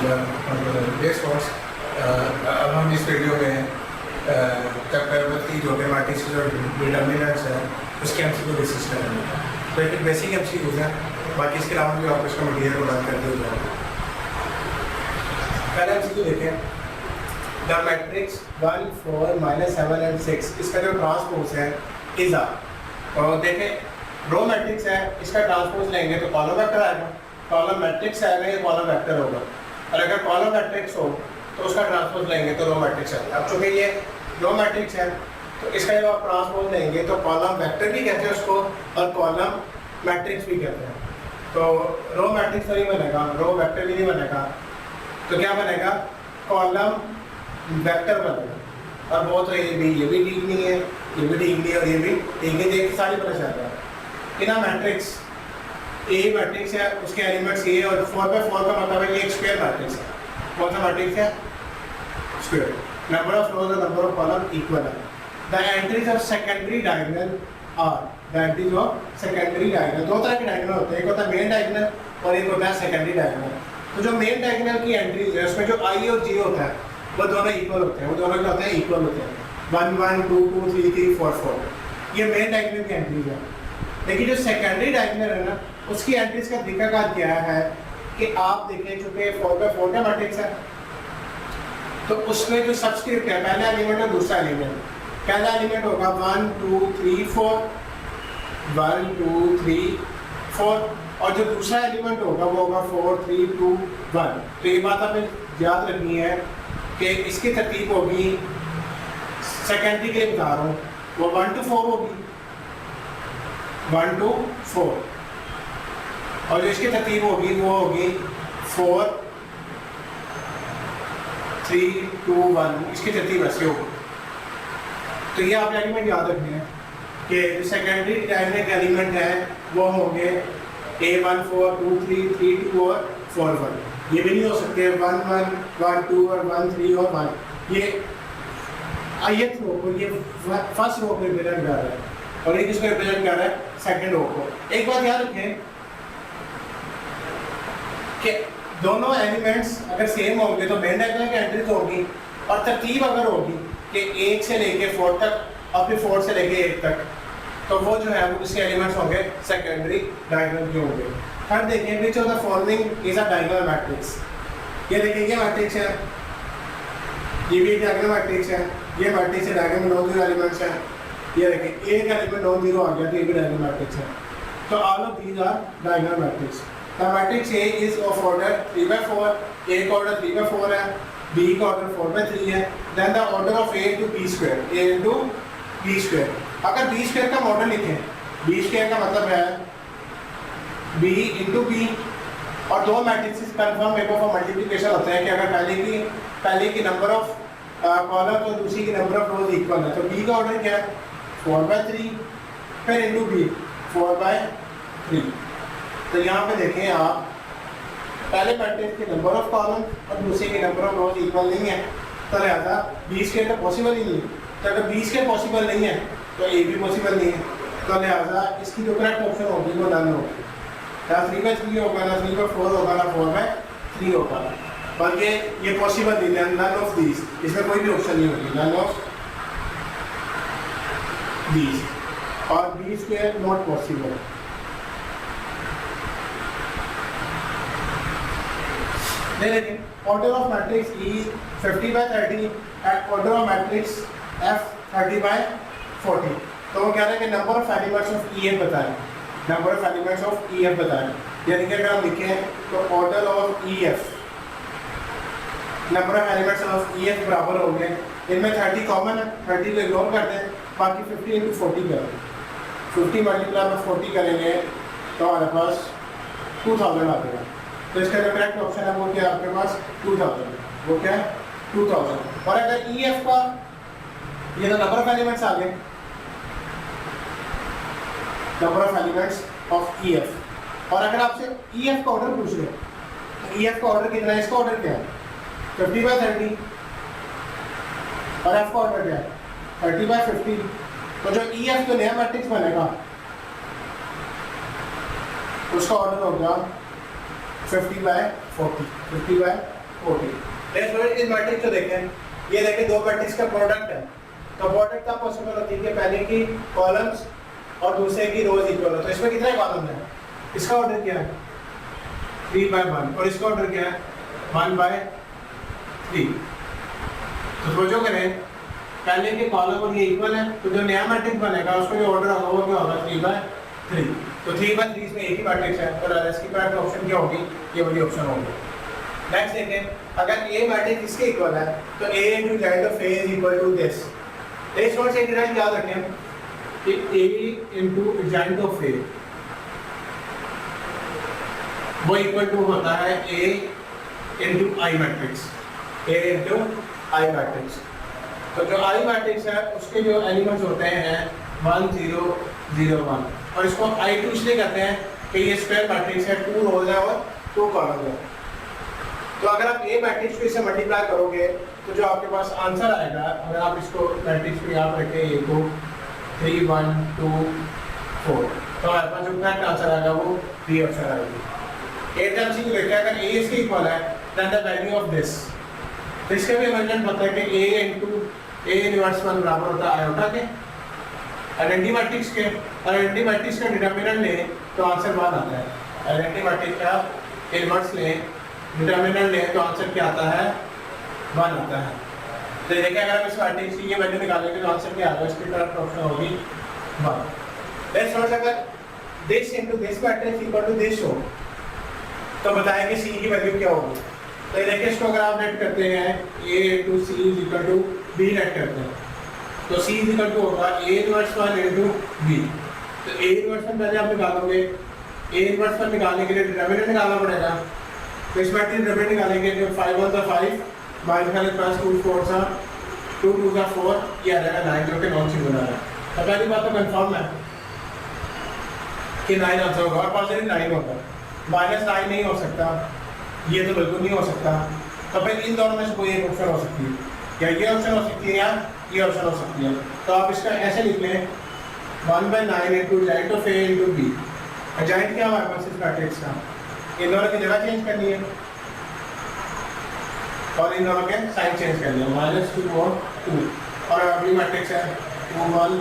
अब हम इस वीडियो में चैप्टर 3 जो मैट्रिसेस और डिटर्मिनेंट्स है उसके एमसीक्यू डिस्कस करेंगे। तो एक बेसिक एमसीक्यूज है, बाकी इसके अलावा भी आपको इसका मटीरियल प्रदान कर दिया जाएगा। पहला एमसीक्यू देखें, द मैट्रिक्स 1 4 -7 and 6 इसका जो ट्रांसपोज है इज आ, और देखें रो मैट्रिक्स है, इसका ट्रांसपोज लेंगे तो कॉलम वेक्टर आएगा, कॉलम मैट्रिक्स आएगा या कॉलम वेक्टर होगा, और अगर कॉलम मैट्रिक्स हो तो उसका ट्रांसपोज लेंगे तो रो मैट्रिक्स आएगा। अब चूंकि ये रो मैट्रिक्स है तो इसका जब आप ट्रांसपोज लेंगे तो कॉलम वेक्टर भी कहते हैं उसको और कॉलम मैट्रिक्स भी कहते हैं। तो रो मैट्रिक्स तो नहीं बनेगा, रो वेक्टर भी नहीं बनेगा, तो क्या बनेगा, कॉलम वेक्टर बनेगा। और बहुत ये भी ठीक नहीं है, ये भी ठीक नहीं है और ये भी ठीक है, देख सारी पता चल रहा है। इन मैट्रिक्स ए मैट्रिक्स है, उसके एलिमेंट्स ये और 4x4 का मतलब है ये एक स्क्वायर मैट्रिक्स है। कौन सा मैट्रिक्स है? स्क्वायर। नंबर ऑफ रोज और नंबर ऑफ कॉलम इक्वल है। The entries of secondary diagonal are, the entries of secondary diagonal, दो तरह के डायगोनल होते हैं, एक होता है मेन डायगोनल और एक होता है सेकेंडरी डायगोनल। तो जो मेन डायगोनल की एंट्रीज है उसमें जो आई और जे होता है वो दोनों इक्वल होते हैं, वो दोनों क्या होते हैं, इक्वल होते हैं। 1 1 2 2 3 3 4 4 ये मेन डायगोनल की एंट्रीज है। लेकिन जो सेकेंडरी डायगोनल है ना, उसकी एंट्रीज का तरीकाकार क्या है कि आप देखें, चूंकि 4x4 का मैट्रिक्स है तो उसमें जो सबस्क्रिप्ट है, पहला एलिमेंट और दूसरा एलिमेंट, पहला एलिमेंट होगा 1 2 3 4 1 2 3 4 और जो दूसरा एलिमेंट होगा वो होगा 4 3 2 1। तो ये बात हमें याद रखनी है कि इसकी तरतीब होगी, सेकेंडरी के लिए बता रहा हूँ, वो 1 to 4 होगी, 1 to 4, और जो इसकी तरतीब होगी वो होगी 4 3 2 1, इसकी तरतीब ऐसे होगी। तो ये आप एलिमेंट याद रखने हैं कि जो सेकेंडरी डायगोनल के एलिमेंट है वो होंगे A1 4 2 3 3 2 और 4 1। ये भी नहीं हो सकते 1 1 1 2 और 1 3 और 1। ये ith रो को, ये फर्स्ट रो को रिप्रेजेंट कर रहा है और ये किसको रिप्रेजेंट कर रहा है, सेकंड रो को। एक बात याद रखें कि दोनों एलिमेंट्स अगर सेम होंगे तो मेन डायगोनल की एंट्री तो होगी, और तरतीब अगर होगी कि 1 से लेके 4 तक और फिर 4 से लेके 1 तक, तो वो जो है वो उसके एलिमेंट्स होंगे सेकेंडरी डायगोनल के होंगे। थर्ड देखिए, which of the following is a diagonal matrix. ये देखिए ये मैट्रिक्स है, ये भी एक डायगोनल मैट्रिक्स है, ये मैट्रिक्स है डायगोनल नॉन जीरो एलिमेंट्स है। ये देखिए एक एलिमेंट नॉन जीरो आ गया तो ये भी डायगोनल मैट्रिक्स है। तो all of these are diagonal matrix. The matrix A is of order 3/4, A का ऑर्डर 3/4 है, बी का ऑर्डर 4/3 है। Then the order of A to B square, A into B square. अगर बी स्क्वायर का model लिखें, B square का मतलब है बी इंटू बी, और दो matrix confirm method of multiplication होते हैं कि अगर पहले की नंबर ऑफ कॉलम और दूसरी की नंबर ऑफ रोज इक्वल है, तो बी का ऑर्डर क्या है 4/3, फिर इंटू बी 4/3। तो यहाँ पे देखें आप, पहले मैट्रिक्स की नंबर ऑफ कॉलम और दूसरे की नंबर ऑफ रोज इक्वल नहीं है, तो लिहाजा बी स्क्वायर तो पॉसिबल ही नहीं है। तो अगर बी स्क्वायर पॉसिबल नहीं है तो ए भी पॉसिबल नहीं है, तो लिहाजा इसकी जो करेक्ट ऑप्शन होगी वो नन होगी, ना 3/3 होगा, ना 3/4 होगा, ना 4/3 होगा। और ये पॉसिबल नहीं है, नन ऑफ दीज, इसमें कोई भी ऑप्शन नहीं होगी, नन ऑफ दीज, और बी स्क्वायर नॉट पॉसिबल। देखिए order of matrix E 50/30 and order of matrix F 30/40। तो वो कह रहे हैं कि number of elements of EF बताएं, number of elements of EF बताएं। यानी कि अगर हम लिखें तो order of EF, number of elements of EF बराबर हो गए, इनमें 30 कॉमन है, 30 को इग्नोर कर दें, बाकी 50 × 40 करें, 50 मल्टीप्लाई में 40 करेंगे तो हमारे पास 2000 आ जाएगा। तो इसका जो करेक्ट ऑप्शन है वो क्या है आपके पास 2000, वो क्या है 2000। और अगर EF का, ये तो नंबर ऑफ एलिमेंट्स आ गए, number of elements of EF, और अगर आपसे EF का ऑर्डर पूछ ले तो EF का ऑर्डर कितना है, इसका ऑर्डर क्या है 50/30, और F का ऑर्डर क्या है 30/50। तो जो EF जो नया मैट्रिक्स बनेगा उसका ऑर्डर होगा 50/40, 50/40। 40। इस मैट्रिक्स को देखें, ये देखें दो मैट्रिक्स का प्रोडक्ट है, तो प्रोडक्ट का पॉसिबल होती है कि पहले की कॉलम्स और दूसरे की रोज इक्वल हो। तो इसमें कितने कॉलम है, इसका ऑर्डर क्या है 3/1 और इसका ऑर्डर क्या है 1/3। तो सोचो करें पहले के कॉलम और ये इक्वल है, तो जो नया मैट्रिक्स बनेगा उसको जो ऑर्डर होगा वो क्या होगा 3/3। तो 3/3 इसमें एक ही मैट्रिक्स है, और इसकी पैट ऑप्शन क्या होगी, ये वाली ऑप्शन होगी। नेक्स्ट देखें, अगर ए मैट्रिक्स इसके इक्वल है तो a into z of a is equal to this। इस वर्ड से डिराइव याद रखें कि a into z of a वो इक्वल टू होता है a into I matrix, a into I matrix. तो जो I मैट्रिक्स है उसके जो एलिमेंट्स होते हैं 1 0 0 1, और इसको I2 इसलिए कहते हैं कि ये स्क्वायर मैट्रिक्स है, 2 रोज है और 2 कॉलम है। तो अगर आप ए मैट्रिक्स को इससे मल्टीप्लाई करोगे तो जो आपके पास आंसर आएगा, अगर आप इसको मैट्रिक्स को याद रखें ए को 3 1 2 4, तो हमारे पास जो करेक्ट आंसर आएगा वो 3 ऑप्शन आएगी। एकदम सी देखिए, अगर ए इसके इक्वल है then the value of this, तो इसका भी अमेंडमेंट पता है कि a into a इनवर्स 1 बराबर होता है आयोटा के आइडेंटिटी मैट्रिक्स के, और आइडेंटिटी मैट्रिक्स का डिटरमिनेंट ले तो आंसर 1 आता है। आइडेंटिटी मैट्रिक्स का इनवर्स ले, डिटरमिनेंट ले तो आंसर क्या आता है 1 आता है। तो देखिए अगर हम इस मैट्रिक्स की ये वैल्यू निकालेंगे तो आंसर क्या आएगा, इसकी करेक्ट ऑप्शन होगी 1। लेट्स नोट अगर this into this matrix equal to this हो तो बताएंगे सी की वैल्यू क्या होगी। तो ये देखिए इसको अगर आप नेट करते हैं a into c is equal to b net करते हैं, तो c is equal to होगा a इनवर्स 1 into b। तो a इनवर्स 1 पहले आप निकालोगे, a इनवर्स 1 निकालने के लिए डिटरमिनेंट निकालना पड़ेगा। तो इस मैट्रिक्स डिटरमिनेंट निकालेंगे जो 5 1 5 माइनस प्लस 2 4 सा 2 2 का 4, ये आ जाएगा 9 जो कि नॉन सिंगुलर है। तो पहली बात तो कंफर्म है कि 9 आंसर होगा, और पॉजिटिव 9 होगा, -9 नहीं हो सकता, ये तो बिल्कुल नहीं हो सकता। तो फिर इन दोनों में से कोई एक ऑप्शन हो सकती है, या ये ऑप्शन हो सकती है या ये ऑप्शन हो सकती है। तो आप इसका ऐसे लिख लें 1/9 into giant of a into b। Giant क्या हमारे पास इस मैट्रिक्स का, इन दोनों की जगह चेंज करनी है और इन दोनों के साइन चेंज करनी है, -2 और 2, और अभी मैट्रिक्स है 2 1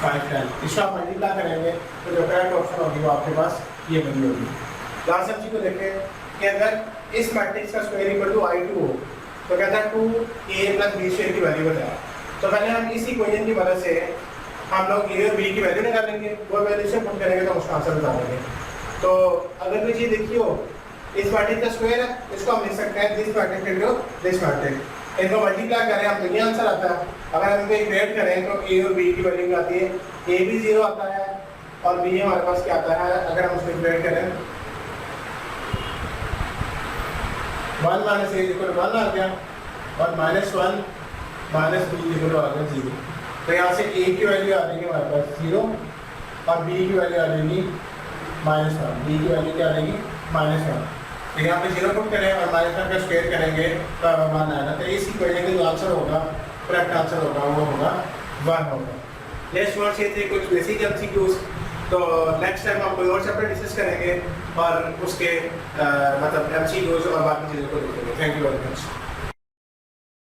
5 10। इसको आप मल्टीप्लाई करेंगे तो जो करेक्ट ऑप्शन होगी वो आपके पास ये वैल्यू होगी। लास्ट सब्जी को देखें कि अगर इस मैट्रिक्स का स्क्वायर इक्वल टू I2 हो तो कहता है 2a + b स्क्वायर की वैल्यू बताया। तो पहले हम इस इक्वेशन की मदद से हम लोग a और b की वैल्यू निकालेंगे, वो वैल्यू से पुट करेंगे तो उसका आंसर बता देंगे। तो अगर कोई चीज़ देखी हो इस मैट्रिक्स का स्क्वायर है, इसको हम लिख सकते हैं this matrix into this matrix. इनको मल्टीप्लाई करें हम तो ये आंसर आता है। अगर हम इनको इक्वेट करें तो a और b की वैल्यू क्या आती है, a भी 0 आता है और b हमारे पास क्या आता है, अगर हम उसको इक्वेट करें 1 - a = 1 आ गया, और -1 - b = आ गया 0। तो यहाँ से a की वैल्यू आ जाएगी हमारे पास 0 और b की वैल्यू आ जाएगी -1, b की वैल्यू क्या आ जाएगी -1। तो यहाँ पे 0 पुट करें और -1 का स्क्वायर करेंगे तो 1 आएगा। तो इस इक्वेशन का जो आंसर होगा, करेक्ट आंसर होगा वो होगा 1 होगा। नेक्स्ट वर्ड से थे कुछ बेसिक एमसीक्यूज, तो नेक्स्ट टाइम हम कोई और चैप्टर डिस्कस करेंगे और उसके मतलब एमसीक्यूज और बाकी चीज़ों को देखेंगे। Thank you very much.